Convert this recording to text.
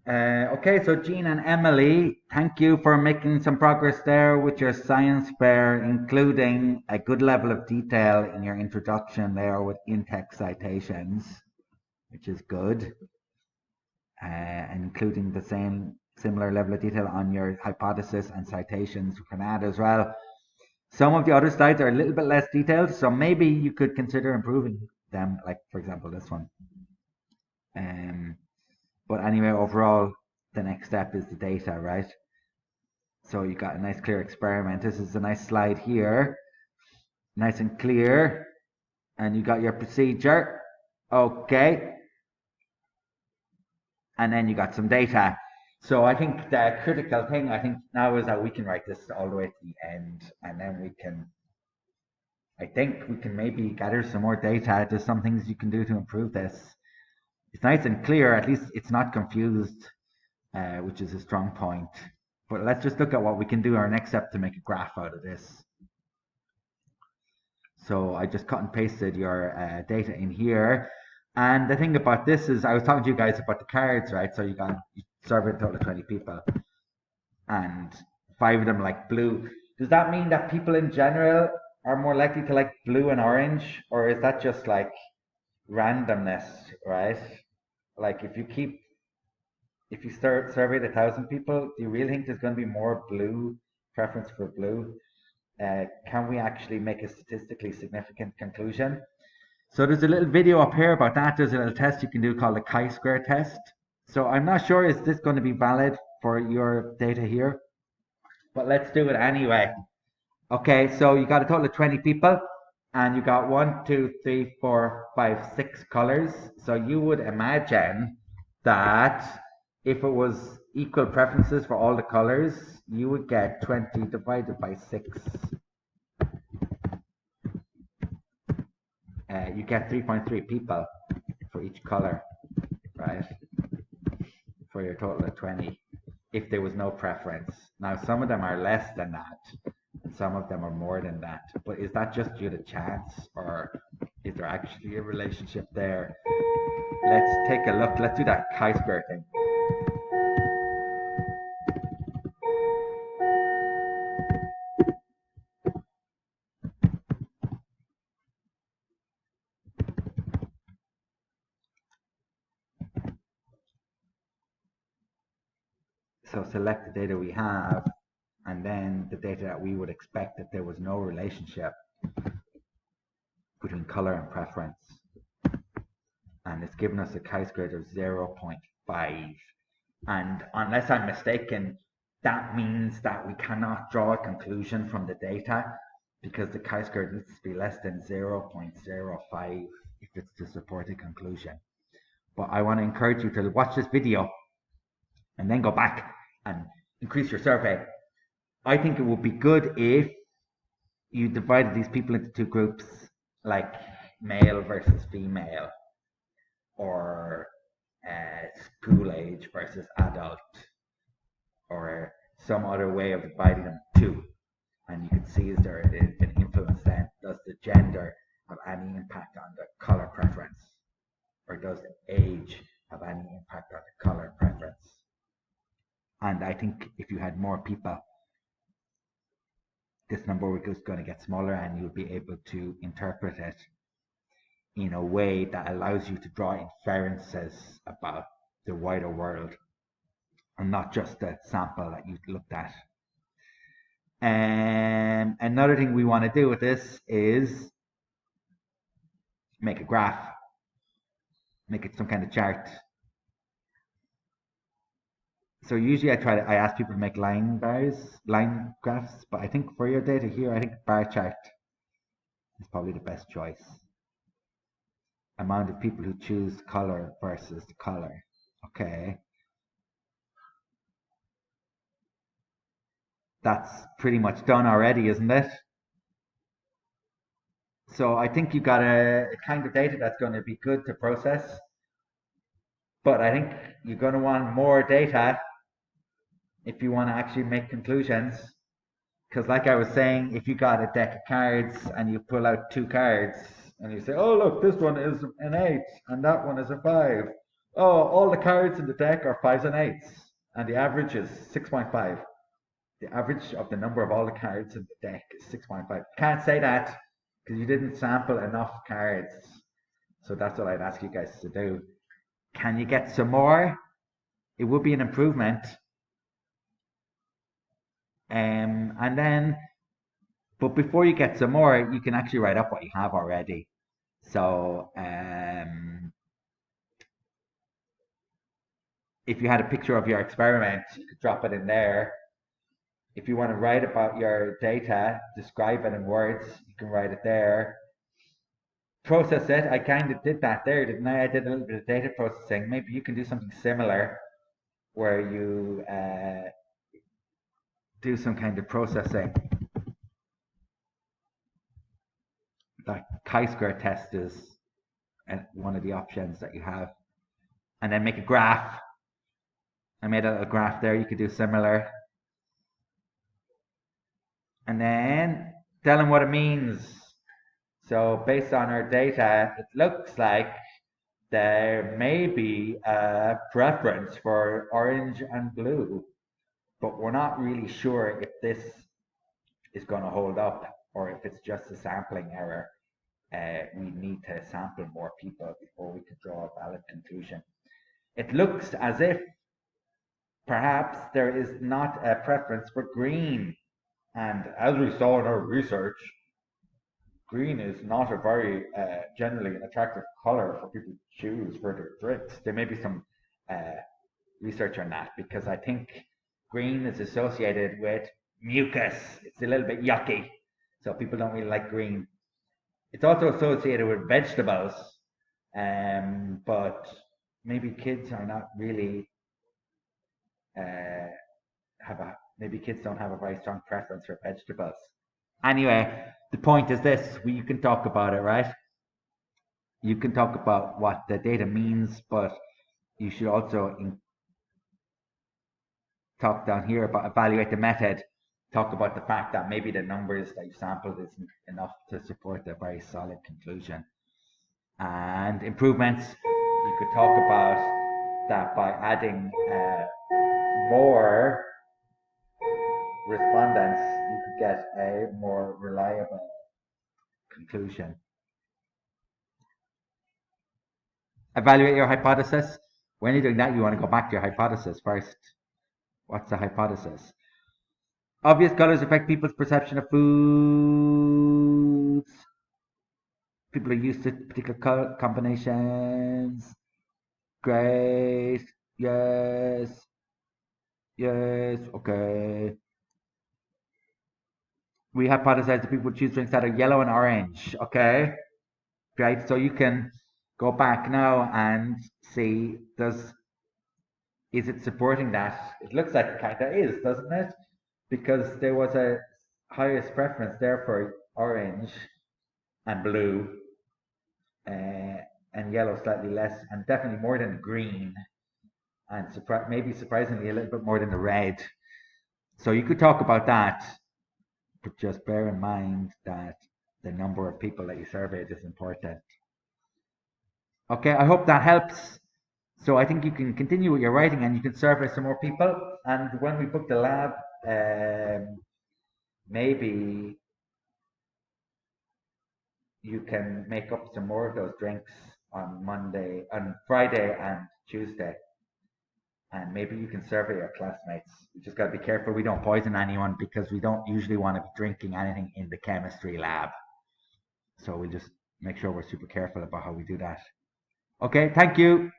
Okay, so Jean and Emily, thank you for making some progress there with your science fair, including a good level of detail in your introduction there with in-text citations, which is good, and including the same similar level of detail on your hypothesis and citations you can add as well. Some of the other slides are a little bit less detailed, so maybe you could consider improving them, like for example this one. Um, but anyway, overall, the next step is the data, right? So you got a nice clear experiment. This is a nice slide here, nice and clear. And you got your procedure. Okay. And then you got some data. So I think the critical thing I think now is that we can write this all the way to the end, and then I think we can maybe gather some more data. There's some things you can do to improve this. It's nice and clear. At least it's not confused, which is a strong point. But let's just look at what we can do. Our next step to make a graph out of this. So I just cut and pasted your data in here. And the thing about this is, I was talking to you guys about the cards, right? So you surveyed a total of 20 people, and 5 of them like blue. Does that mean that people in general are more likely to like blue and orange, or is that just like randomness, right? Like if you start surveyed 1,000 people, do you really think there's going to be more blue preference for blue? Can we actually make a statistically significant conclusion? So there's a little video up here about that. There's a little test you can do called the chi-square test. So I'm not sure is this going to be valid for your data here, but let's do it anyway. Okay, so you got a total of 20 people, and you got 1, 2, 3, 4, 5, 6 colors. So you would imagine that if it was equal preferences for all the colors, you would get 20 divided by 6. You get 3.3 people for each color, right? For your total of 20, if there was no preference. Now, some of them are less than that, and some of them are more than that. But is that just due to chance, or is there actually a relationship there? Let's take a look. Let's do that chi-square thing. So select the data we have, and then the data that we would expect that there was no relationship between color and preference. And it's given us a chi-square of 0.5. And unless I'm mistaken, that means that we cannot draw a conclusion from the data because the chi-square needs to be less than 0.05 if it's to support a conclusion. But I want to encourage you to watch this video and then go back and increase your survey. I think it would be good if you divided these people into 2 groups, like male versus female, or school age versus adult, or some other way of dividing them too. And you can see, is there an influence then? Does the gender have any impact on the color preference? Or does age have any impact on the color preference? And I think if you had more people, this number is going to get smaller and you'll be able to interpret it in a way that allows you to draw inferences about the wider world and not just the sample that you looked at. And another thing we want to do with this is make a graph, make it some kind of chart. So usually I ask people to make line graphs, but I think for your data here, I think bar chart is probably the best choice. Amount of people who choose color versus the color. Okay. That's pretty much done already, isn't it? So I think you got a kind of data that's going to be good to process, but I think you're going to want more data if you want to actually make conclusions. Because like I was saying, if you got a deck of cards and you pull out 2 cards and you say, oh, look, this one is an 8 and that one is a 5. Oh, all the cards in the deck are fives and eights, and the average is 6.5. The average of the number of all the cards in the deck is 6.5. Can't say that because you didn't sample enough cards. So that's what I'd ask you guys to do. Can you get some more? It would be an improvement. And then, but before you get some more, you can actually write up what you have already. So if you had a picture of your experiment, you could drop it in there. If you want to write about your data, describe it in words, you can write it there. Process it. I kind of did that there, didn't I? I did a little bit of data processing. Maybe you can do something similar where you do some kind of processing. That chi-square test is one of the options that you have. And then make a graph. I made a graph there. You could do similar. And then tell them what it means. So based on our data, it looks like there may be a preference for orange and blue, but we're not really sure if this is going to hold up or if it's just a sampling error. We need to sample more people before we could draw a valid conclusion. It looks as if perhaps there is not a preference for green. And as we saw in our research, green is not a very generally an attractive color for people to choose for their drinks. There may be some research on that because I think green is associated with mucus. It's a little bit yucky, so people don't really like green. It's also associated with vegetables, but maybe kids are not really maybe kids don't have a very strong preference for vegetables. Anyway, the point is this: you can talk about it, right? You can talk about what the data means, but you should also talk down here about evaluate the method. Talk about the fact that maybe the numbers that you sampled isn't enough to support a very solid conclusion. And improvements, you could talk about that by adding more respondents, you could get a more reliable conclusion. Evaluate your hypothesis. When you're doing that, you want to go back to your hypothesis first. What's the hypothesis? Obvious colors affect people's perception of foods. People are used to particular color combinations. Great. Yes. Yes. Okay. We hypothesize that people choose drinks that are yellow and orange. Okay. Great. So you can go back now and see is it supporting that? It looks like it kind of is, doesn't it? Because there was a highest preference there for orange and blue, and yellow slightly less, and definitely more than green, and maybe surprisingly a little bit more than the red. So you could talk about that, but just bear in mind that the number of people that you surveyed is important. Okay, I hope that helps. So I think you can continue with your writing and you can survey some more people. And when we book the lab, maybe you can make up some more of those drinks on Friday and Tuesday. And maybe you can survey your classmates. We just got to be careful we don't poison anyone because we don't usually want to be drinking anything in the chemistry lab. So we just make sure we're super careful about how we do that. Okay, thank you.